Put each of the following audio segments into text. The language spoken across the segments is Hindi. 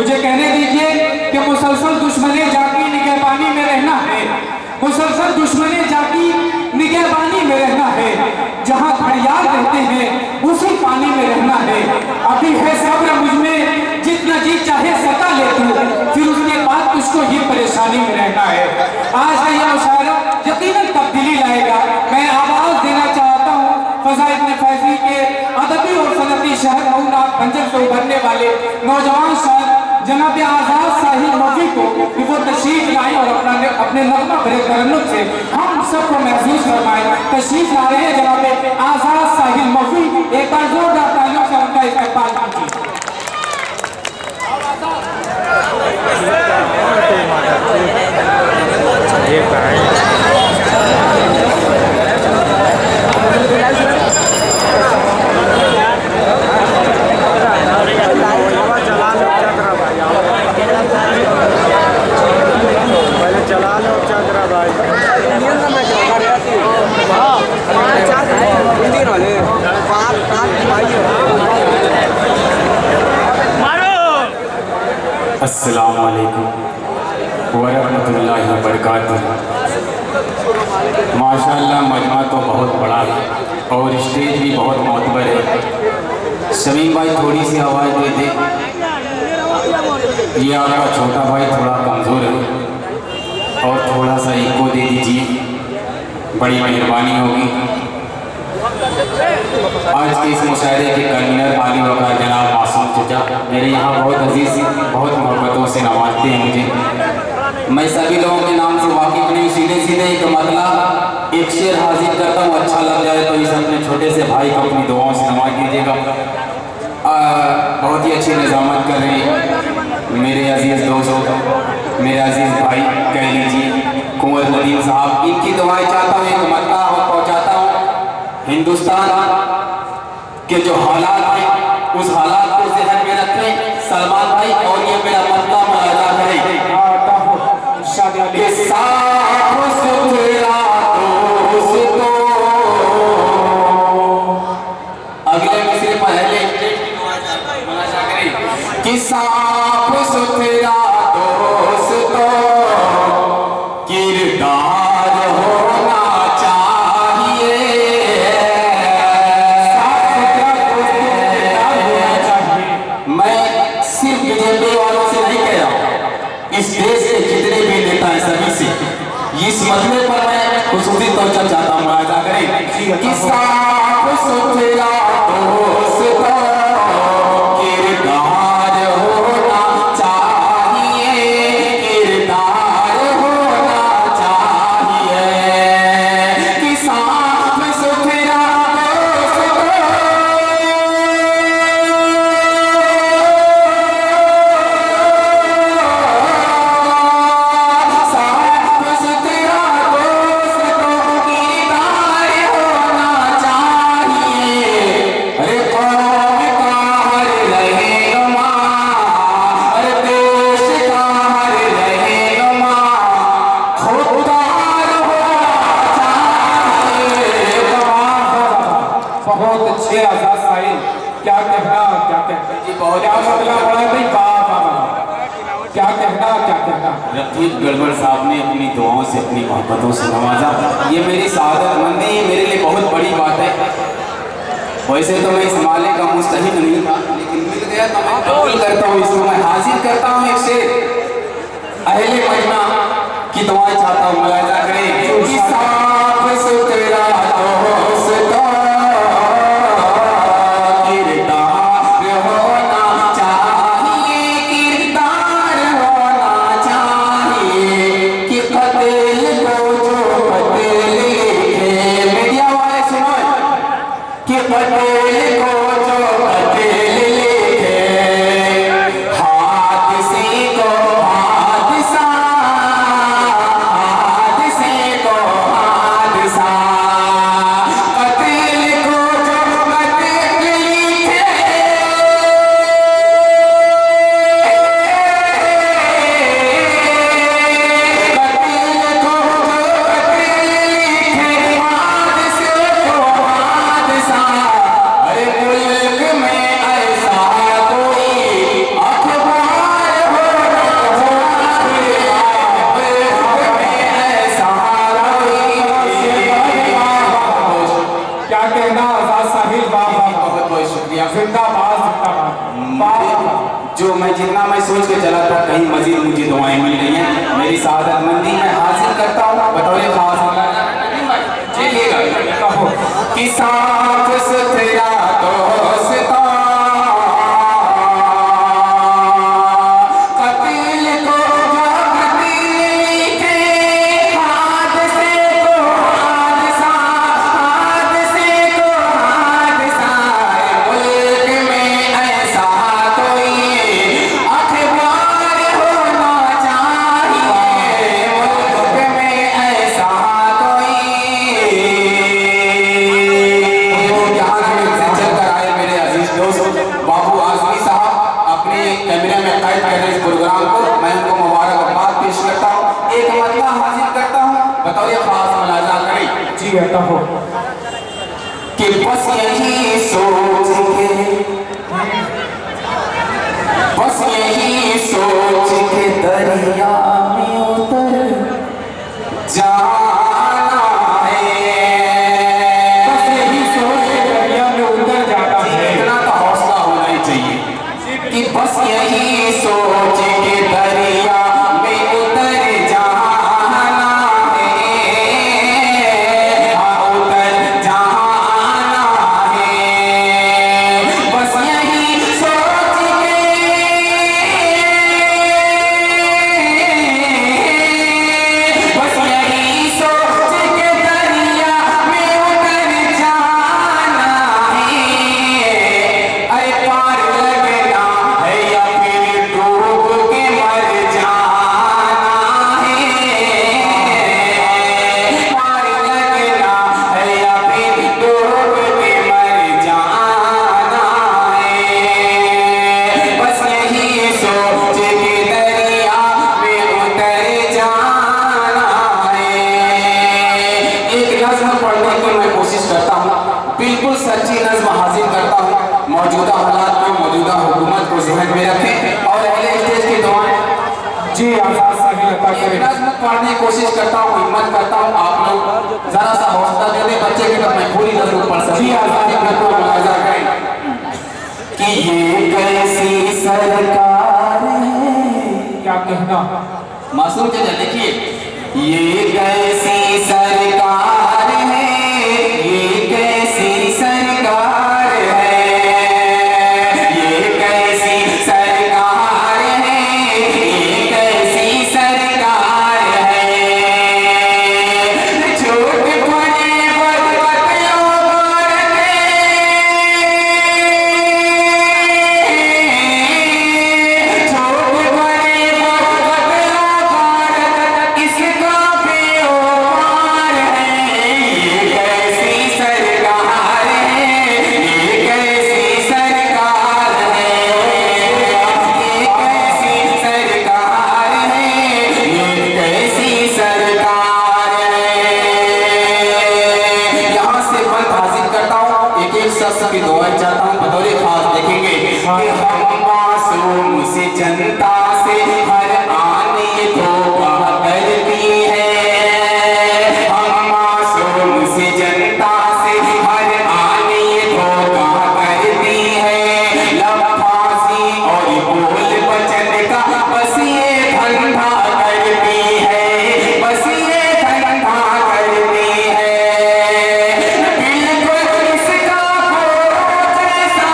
मुझे कहने दीजिए कि मुसलसल दुश्मने जाकी निगहबानी में रहना है, मुसलसल दुश्मने जाकी निगहबानी में रहना है, जहां घड़ियाल रहते हैं उसी पानी में रहना है। अभी है सब्र मुझ में, जितना जी चाहे सता ले तू, फिर उसके बाद तुझको ये परेशानी में रहना है। आज का यह मुशायरा यकीनन तब्दीली लाएगा। मैं आवाज देना चाहता हूँ फज़ा इब्न फैज़ी के अदबी और सनती शहर मऊनाथ खंजर से उभरने वाले नौजवान शायर जनाब आज़ाद साहिल मौजी को कि वो तशरीफ लाएं और अपने नग़मा भरे तरन्नुम से हम सबको महसूस करवाएं। तशरीफ ला रहे हैं जनाब आज़ाद साहिल मौजी, एक बार जोरदार तालियों से उनका इस्तेमाल कीजिए। अस्सलामु अलैकुम वरहमतुल्लाहि वबरकातुहू। माशाअल्लाह मजमा तो बहुत बड़ा है और स्टेज भी बहुत मोतबर है। शमीम भाई थोड़ी सी आवाज़ दे दे। ये आपका छोटा भाई थोड़ा कमज़ोर है और थोड़ा सा इको दे दीजिए, बड़ी मेहरबानी होगी। आज के इस मुशायरे के कन्वीनर आली वकार जनाब मासूम चचा मेरे यहाँ बहुत अजीज़ बहुत मोहब्बतों से नवाजते हैं मुझे। मैं सभी लोगों के नाम से वाकिफ़ नहीं, सीधे सीधे एक मतलब एक शेर हाजिर करता हूँ, अच्छा लग जाए तो इस अपने छोटे से भाई को अपनी दुआओं से नवाज दीजिएगा। बहुत ही अच्छी निज़ामत कर रहे हैं मेरे अजीज़ दोस्त, मेरे अजीज़ भाई कह लीजिए कुंवर नदीम साहब। इनकी दुआएं चाहता हूँ, एक मतलब पहुँचाता हूँ। हिंदुस्तान के जो हालात हैं उस हालात को ज़हन में रखें सलमान भाई, और ये मेरा मत्ता मुआयदा करें। अगले मिसरे पहले कि साफ सुथरा दोस्तों किरदार होना चाहिए। मैं सिर्फ बीजेपी वालों से नहीं कह रहा हूँ, इस देश के जितने भी नेता हैं सभी से इस मसले पर मैं खुसूसी तवज्जो चाहता हूँ। मुआयदा करें कि साफ सुथरा दोस्तों किरदार होना चाहिए, किरदार होना चाहिए कि साफ सुथरा रफीक गड़बड़ साहब ने अपनी दुआओं से अपनी मोहब्बतों से नवाजा। ये मेरी सादतमंदी, ये मेरे लिए बहुत बड़ी बात है। वैसे तो मैं इस माले का मुस्तहिक नहीं था, लेकिन मिल गया तो मैं कबूल करता हूँ, इसको मैं हाजिर करता हूँ। एक शेर अहले मजमा की दुआएं चाहता हूँ, मुलाहिजा करें कि साफ सुथरा दोस्तों हादसा मैं जितना मैं सोच के चला था कहीं मजीद मुझे दुआएं मिल रही हैं। मेरी सादतमंदी मैं हासिल करता हूँ बतौर खास चलिएगा कहो कि साफ सुथरा दोस्ता हो कि बस यही सोच के दरिया में उतर जाना है। बस यही सोच के दरिया में उतर जाना है। इतना तो हौसला होना ही चाहिए कि बस यही सोच के दरिया में उतर जाना बिल्कुल सच्ची नज़्म हासिल करता हूँ। मौजूदा हालात में मौजूदा हुकूमत को ज़हन में रखें और अगले स्टेज की दुआएं जी आवाज़ सही अता करें। नज़्म पढ़ने की कोशिश करता हूँ, हिम्मत करता हूँ आप लोग ज़रा सा हौसला दे दें बच्चे की तब मैं पूरी नज़्म पढ़ सकूँ। जी आज़ादी बिल्कुल मुलाजा करें कि ये कैसी सरकार है। क्या कहना मासूम चचा देखिए ये कैसी सरकार है, ये कैसी सरकार है, ये कैसी सरकार है, ये कैसी सरकार है। छोट बड़े बदबख्तों छोट बड़े बदबख्तों इसका प्यार है। ये कैसी सरकार है, ये कैसी सरकार है, ये कैसी सरकार है, ये कैसी सरकार है। यहाँ से बंद हासिल करता हूँ, एक एक शख्स की दुआएं चाहता हूँ बतौर खास देखेंगे कि हम मासूम से जनता से हर आने को कहा करती है। हम मासूम से जनता से हर आने को कहा करती है। लफ्ज़ी और बोल बचन का बस ये धंधा करती है, बस ये धंधा करती है। बिल्कुल इसका गोरो जैसा,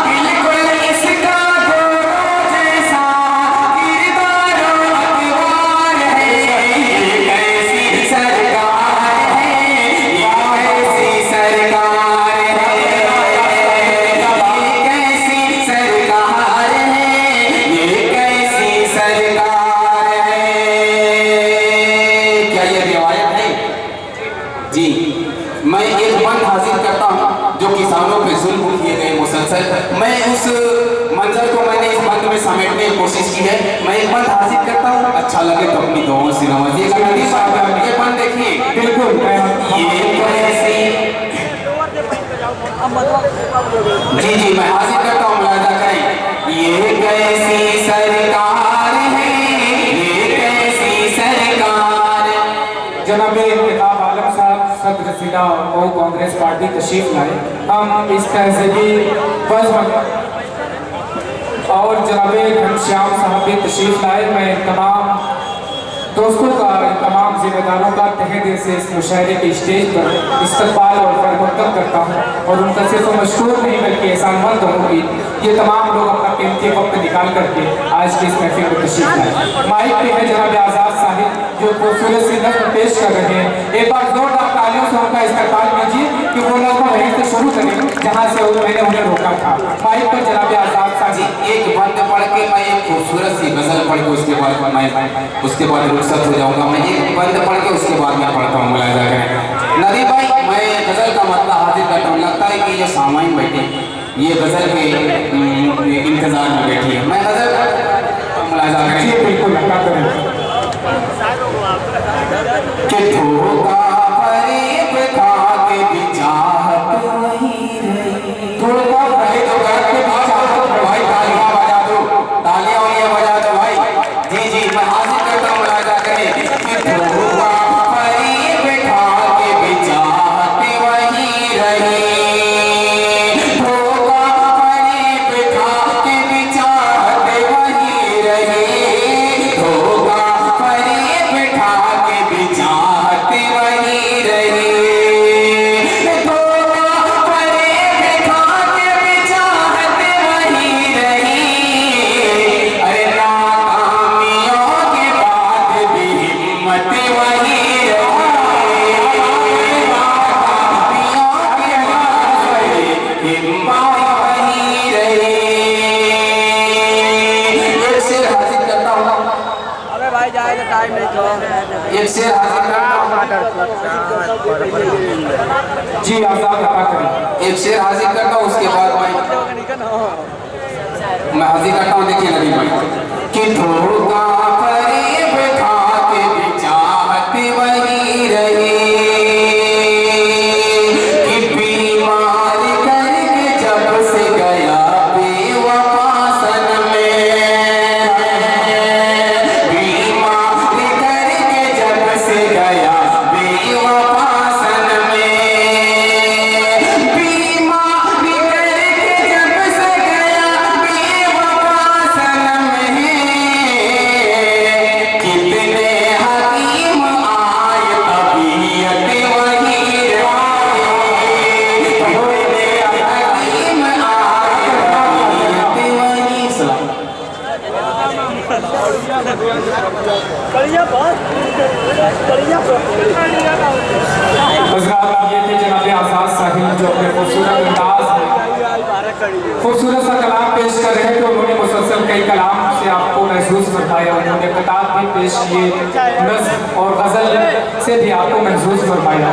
बिल्कुल इसका गोरो जैसा किरदार अखबार है। ये कैसी सरकार है, ये कैसी सरकार है, ये कैसी सरकार है, ये कैसी सरकार है। क्या ये रिवायत है? जी मैं एक बंद हासिल करता हूँ जो किसानों पे जुल्म किए गए मुसलसल। मैं उस मंजर को मैंने इस बंद में समेटने की कोशिश की है। मैं एक बंद हासिल करता हूँ, अच्छा लगे तो अपनी दुआओं से नवाजिएगा। ये बंद देखिए बिल्कुल ये कैसी जी जी मैं हासिल करता हूँ, मुलाजा करें। ये कैसी सरकार है, ये कैसी सरकार है। जनाब इंतखाब आलम साहब सदर जिला मऊ कांग्रेस पार्टी तशरीफ लाए। हम इस तहजीबी और जनाब घनश्याम साहब भी तशरीफ लाए। मैं तमाम दोस्तों का, तमाम जिम्मेदारों का तहे दिल से इस मुशायरे के स्टेज पर इस्तकबाल और खैर करता हूँ और उनका सिर्फ मशहूर नहीं बल्कि एहसानमंद हूँ कि ये तमाम लोग अपना कीमती वक्त निकाल करके आज की इस महफिल में तशरीफ लाए। माइक पे है जनाब आज़ाद साहिब जो खूबसूरत सी नज़्म पेश कर रहे हैं। एक बार जोरदार तालियों से उनका इस्तकबाल कीजिए कि वो नज़्म वहीं से शुरू करें जहाँ से मैंने उन्हें रोका था। माइक पर जनाब आज़ाद साहिब। एक बंद पढ़ के मैं एक खूबसूरत सी गजल पढ़ के उसके बाद मैं रुखसत हो जाऊंगा। मैं एक बंद पढ़ के उसके बाद मैं पढ़ता हूँ। मुलाहिजा करें नदी भाई, मैं गजल का मतलब हाजिर करता हूँ। लगता है कि ये सामाइन बैठे ये गजल के इंतजार में बैठी है। मैं गजल मुलाहिजा करें। जी बिल्कुल अदा करें। कि धोखा फरेब खा के भी चाहत वही रही। धोखा फरेब खा के भी चाहत भाई। तालियां बजा दो, तालियां बजा दो भाई। जी जी मैं हाजिर करता हूँ। मुलाहिजा करें कि धोखा फरेब खा के भी चाहत वही रही। धोखा फरेब खा के भी चाहत वही रही। धोखा फरेब खा के भी चाहत वही रही। धोखा फरेब खा के भी चाहत वही रही। अरे नाकामियों के बाद भी हिम्मत वही रही। नाकामियों के बाद भी हिम्मत वही रही। एक शेर हासिल करता हूँ। अबे भाई जाएगा टाइम नहीं तो एक शेर हासिल करता हूँ। जी आज़ाद अदा करें। एक शेर हासिल करता हूँ उसके बाद मैं हाजिर करता हूँ। देखिए नबी भाई कि धोखा फरेब खा के भी चाहत वही रही। कि बीमार करके जब से गया बेवफा सनम में। बीमार करके जब से गया बेवफा सनम में। बीमार करके जब से गया बेवफा सनम में। कितने हकीम आए तबीयत वही रही। कितने हकीम आए तबीयत वही। सलाम। हज़रात ये थे जनाब आज़ाद साहिब जो अपने खूबसूरत अंदाज में खूबसूरत सा कलाम पेश कर रहे थे। उन्होंने मुसलसल कई कलाम से आपको महसूस फरमाया। उन्होंने किताब भी पेश किए, नज़्म और गज़ल से भी आपको महसूस फरमाया।